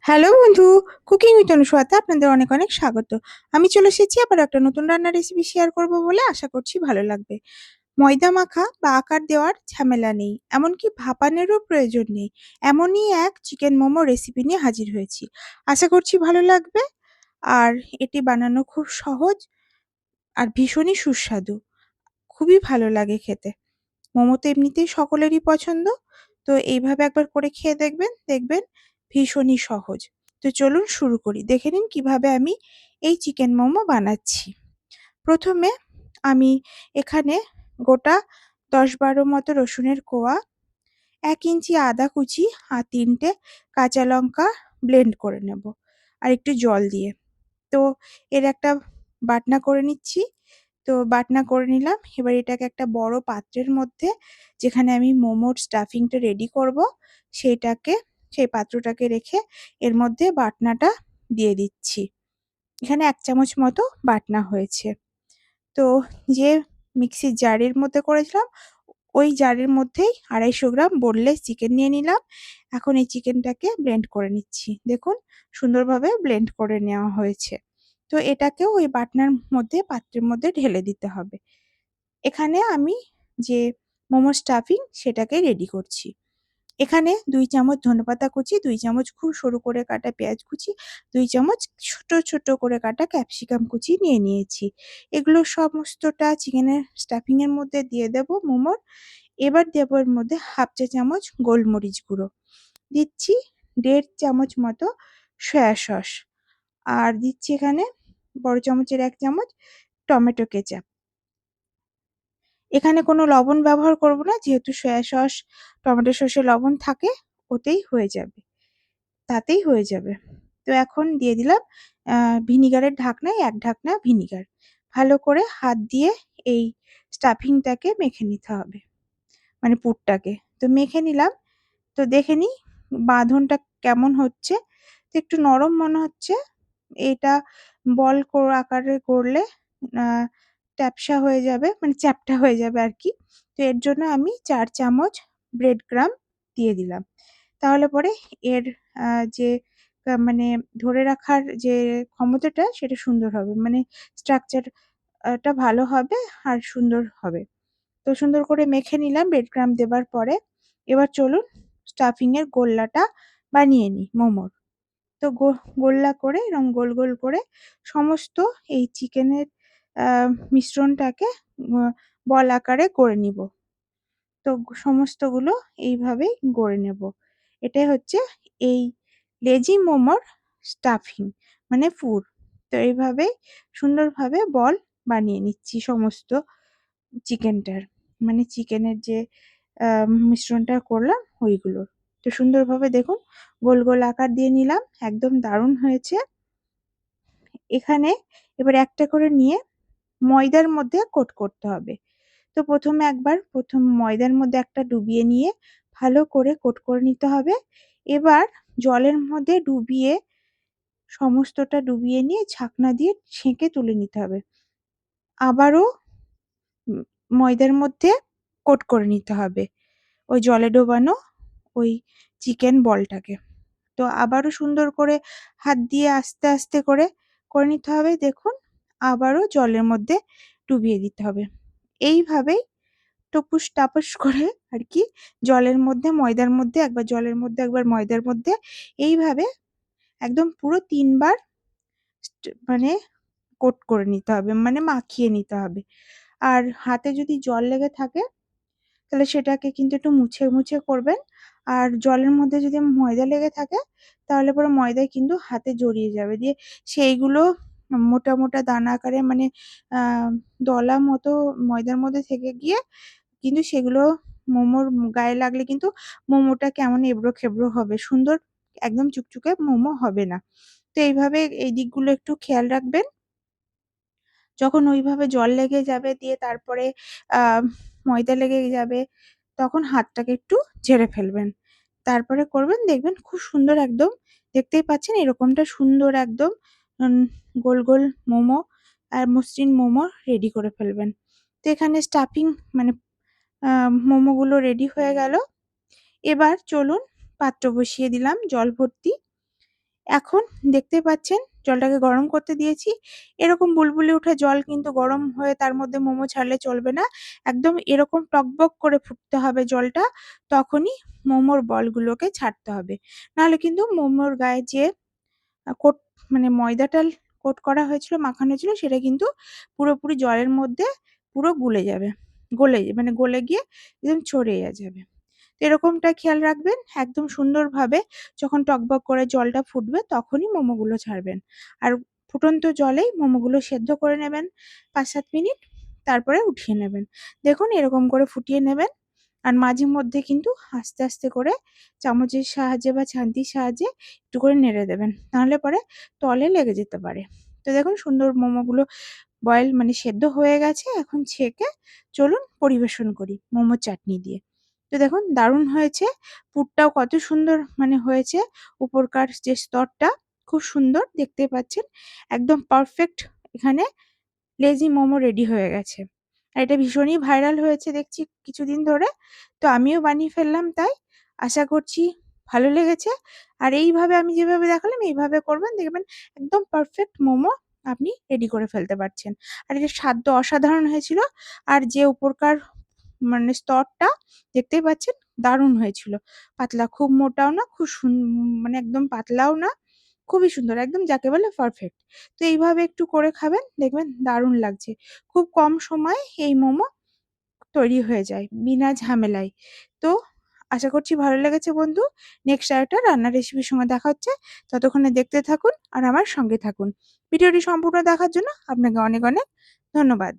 Hello বন্ধু, cooking with অনুস্বাতে আপনাদের অনেক অনেক স্বাগত। আমি চলে এসেছি আবার একটা নতুন রান্নার রেসিপি শেয়ার করব বলে আশা করছি ভালো লাগবে। ময়দা মাখা বা আকার দেওয়ার ঝামেলা নেই, এমনকি ভাপানেরও প্রয়োজন নেই। এমনই এক চিকেন মোমো রেসিপি নিয়ে হাজির হয়েছি। আশা করছি ভালো লাগবে। আর এটি বানানো খুব সহজ আর ভীষণই সুস্বাদু। খুবই ভালো লাগে খেতে। মোমো তো এমনিতেই সকলেরই পছন্দ। তো এইভাবে একবার করে খেয়ে দেখবেন, দেখবেন ভীষণই সহজ। তো চলুন শুরু করি। দেখে নিন কিভাবে আমি এই চিকেন মোমো বানাচ্ছি। প্রথমে আমি এখানে গোটা ১০-১২ মতো রসুনের কোয়া, ১ ইঞ্চি আদা কুচি আর ৩ টে কাঁচা লঙ্কা ব্লেন্ড করে নেব আর একটু জল দিয়ে। তো এর একটা বাটনা করে নিচ্ছি। তো বাটনা করে নিলাম। এবার এটাকে একটা বড় পাত্রের মধ্যে, যেখানে আমি মোমোর স্টাফিংটা রেডি করব, সেইটাকে সেই পাত্রটাকে রেখে এর মধ্যে বাটনাটা দিয়ে দিচ্ছি। এখানে ১ চামচ মতো বাটনা হয়েছে। তো যে মিক্সির জারের মধ্যে করেছিলাম, ওই জারের মধ্যেই ২৫০ গ্রাম বোনলেস চিকেন নিয়ে নিলাম। এখন এই চিকেনটাকে ব্লেন্ড করে নিচ্ছি। দেখুন সুন্দরভাবে ব্লেন্ড করে নেওয়া হয়েছে। তো এটাকেও ওই বাটনার মধ্যে, পাত্রের মধ্যে ঢেলে দিতে হবে। এখানে আমি যে মোমো স্টাফিং সেটাকে রেডি করছি। এখানে ২ চামচ ধনেপাতা কুচি, ২ চামচ খুব সরু করে কাটা পেঁয়াজ কুচি, ২ চামচ ছোট ছোট করে কাটা ক্যাপসিকাম কুচি নিয়ে নিয়েছি। এগুলো সমস্তটা চিকেনের স্টাফিং এর মধ্যে দিয়ে দেব মোমোর। এবার দেব এর মধ্যে 1/2 চা চামচ গোলমরিচ গুঁড়ো। দিচ্ছি ১.৫ চামচ মতো সয়া সস। আর দিচ্ছি এখানে বড় চামচের ১ চামচ টমেটো কেচাপ। এখানে কোনো লবণ ব্যবহার করব না, যেহেতু সয়া সস, টমেটো সসে লবণ থাকে, ওতেই হয়ে যাবে, তাতেই হয়ে যাবে। তো এখন দিয়ে দিলাম ভিনিগারের ঢাকনায় ১ ঢাকনা ভিনিগার। ভালো করে হাত দিয়ে এই স্টাফিংটাকে মেখে নিতে হবে, মানে পুরটাকে। তো মেখে নিলাম। তো দেখে নিই বাঁধনটা কেমন হচ্ছে। তো একটু নরম মনে হচ্ছে। এটা বল আকারে করলে আ ট্যাপসা হয়ে যাবে, মানে চ্যাপ্টা হয়ে যাবে আরকি। তো এর জন্য আমি ৪ চামচ ব্রেড ক্রাম্ব দিয়ে দিলাম। তাহলে পরে এর আ যে মানে ধরে রাখার যে ক্ষমতাটা, সেটা সুন্দর হবে। মানে স্ট্রাকচার টা ভালো হবে আর সুন্দর হবে। তো সুন্দর করে মেখে নিলাম ব্রেড ক্রাম্ব দেবার পরে। এবার চলুন স্টাফিং এর গোল্লাটা বানিয়ে নিই মোমোর। তো গোল্লা করে এরকম গোল গোল করে সমস্ত এই চিকেনের আ মিশ্রণটাকে আ বল আকারে করে নিব। তো সমস্তগুলো এইভাবেই গড়ে নেব। এটাই হচ্ছে এই লেজি মোমোর স্টাফিং, মানে পুর। তো এইভাবেই সুন্দরভাবে বল বানিয়ে নিচ্ছি সমস্ত চিকেনটার। মানে চিকেনের যে মিশ্রণটা করলাম ওইগুলোর। তো সুন্দরভাবে দেখুন গোল গোল আকার দিয়ে নিলাম। একদম দারুণ হয়েছে। এখানে এবার একটা করে নিয়ে ময়দার মধ্যে কোট করতে হবে। তো প্রথম ময়দার মধ্যে একটা ডুবিয়ে নিয়ে ভালো করে কোট করে নিতে হবে। এবার জলের মধ্যে ডুবিয়ে, সমস্তটা ডুবিয়ে নিয়ে ছাঁকনা দিয়ে ছেঁকে তুলে নিতে হবে। আবারও উম ময়দার মধ্যে কোট করে নিতে হবে ওই জলে ডোবানো ওই চিকেন বলটাকে। তো আবারও সুন্দর করে হাত দিয়ে আস্তে আস্তে করে করে নিতে হবে। দেখুন আবারও জলের মধ্যে ডুবিয়ে দিতে হবে। এইভাবেই টপুস-টাপুস করে আরকি জলের মধ্যে, ময়দার মধ্যে, একবার জলের মধ্যে, একবার ময়দার মধ্যে, এইভাবে একদম পুরো ৩ বার মানে কোট করে নিতে হবে, মানে মাখিয়ে নিতে হবে। আর হাতে যদি জল লেগে থাকে, তাহলে সেটাকে কিন্তু একটু মুছে মুছে করবেন। আর জলের মধ্যে যদি ময়দা লেগে থাকে, তাহলে পরে ময়দায় কিন্তু হাতে জড়িয়ে যাবে। দিয়ে সেইগুলো মোটা মোটা দানা আকারে, মানে আ দলা মতো ময়দার মধ্যে থেকে গিয়ে কিন্তু সেগুলো মোমোর গায়ে লাগলে কিন্তু মোমোটা কেমন এবড়ো-খেবড়ো হবে। সুন্দর একদম চুকচুকে মোমো হবে না। তো এইভাবে এই দিকগুলো একটু খেয়াল রাখবেন। যখন ওইভাবে জল লেগে যাবে, দিয়ে তারপরে আ ময়দা লেগে যাবে, তখন হাতটাকে একটু ঝেড়ে ফেলবেন। তারপরে করবেন, দেখবেন খুব সুন্দর একদম, দেখতেই পাচ্ছেন এরকমটা সুন্দর একদম উম গোল গোল মোমো আর মসৃণ মোমো রেডি করে ফেলবেন। তো এখানে স্টাফিং, মানে মোমোগুলো রেডি হয়ে গেল। এবার চলুন পাত্র বসিয়ে দিলাম জল ভর্তি। এখন দেখতে পাচ্ছেন জলটাকে গরম করতে দিয়েছি। এরকম বুলবুলি ওঠা জল কিন্তু গরম হয়ে তার মধ্যে মোমো ছাড়লে চলবে না। একদম এরকম টগবগ করে ফুটতে হবে জলটা, তখনই মোমোর বলগুলোকে ছাড়তে হবে। নাহলে কিন্তু মোমোর গায়ে যে কোট মানে ময়দাটা কোট করা হয়েছিল, মাখানো হয়েছিল, সেটা কিন্তু পুরোপুরি জলের মধ্যে পুরো গুলে যাবে। গলে গিয়ে একদম ছড়িয়ে যাবে। তো এরকমটা খেয়াল রাখবেন। একদম সুন্দরভাবে যখন টগবগ করে জলটা ফুটবে তখনই মোমোগুলো ছাড়বেন। আর ফুটন্ত জলেই মোমোগুলো সেদ্ধ করে নেবেন ৫-৭ মিনিট, তারপরে উঠিয়ে নেবেন। দেখুন এরকম করে ফুটিয়ে নেবেন। আর মাঝে মধ্যে কিন্তু আস্তে, আস্তে করে চামচের সাহায্যে বা ছান্তির সাহায্যে একটু করে নেড়ে দেবেন। নাহলে পরে তলে লেগে যেতে পারে। তো দেখুন সুন্দর মোমোগুলো সেদ্ধ হয়ে গেছে। এখন ছেঁকে চলুন পরিবেশন করি মোমোর চাটনি দিয়ে। তো দেখুন দারুণ হয়েছে। পুরটাও কত সুন্দর হয়েছে। উপরকার যে স্তরটা খুব সুন্দর দেখতেই পাচ্ছেন। একদম পারফেক্ট এখানে লেজি মোমো রেডি হয়ে গেছে। আর এটা ভীষণই ভাইরাল হয়েছে দেখছি কিছুদিন ধরে। তো আমিও বানিয়ে ফেললাম তাই। আশা করছি ভালো লেগেছে। আর এইভাবে আমি যেভাবে দেখালাম এইভাবে করবেন, দেখবেন একদম পারফেক্ট মোমো আপনি রেডি করে ফেলতে পারছেন। আর এটার স্বাদ তো অসাধারণ হয়েছিল। আর যে উপরকার স্তরটা দেখতেই পাচ্ছেন দারুণ হয়েছিল। পাতলা, খুব মোটাও না, খুব একদম পাতলাও না। খুবই সুন্দর, একদম যাকে বলে পারফেক্ট। তো এইভাবে একটু করে খাবেন, দেখবেন দারুণ লাগছে। খুব কম সময়ে এই মোমো তৈরি হয়ে যায় বিনা ঝামেলায়। তো আশা করছি ভালো লেগেছে বন্ধু। নেক্সট আরেকটা রান্নার রেসিপির সঙ্গে দেখা হচ্ছে। ততক্ষণে দেখতে থাকুন আর আমার সঙ্গে থাকুন। ভিডিওটি সম্পূর্ণ দেখার জন্য আপনাকে অনেক, অনেক ধন্যবাদ।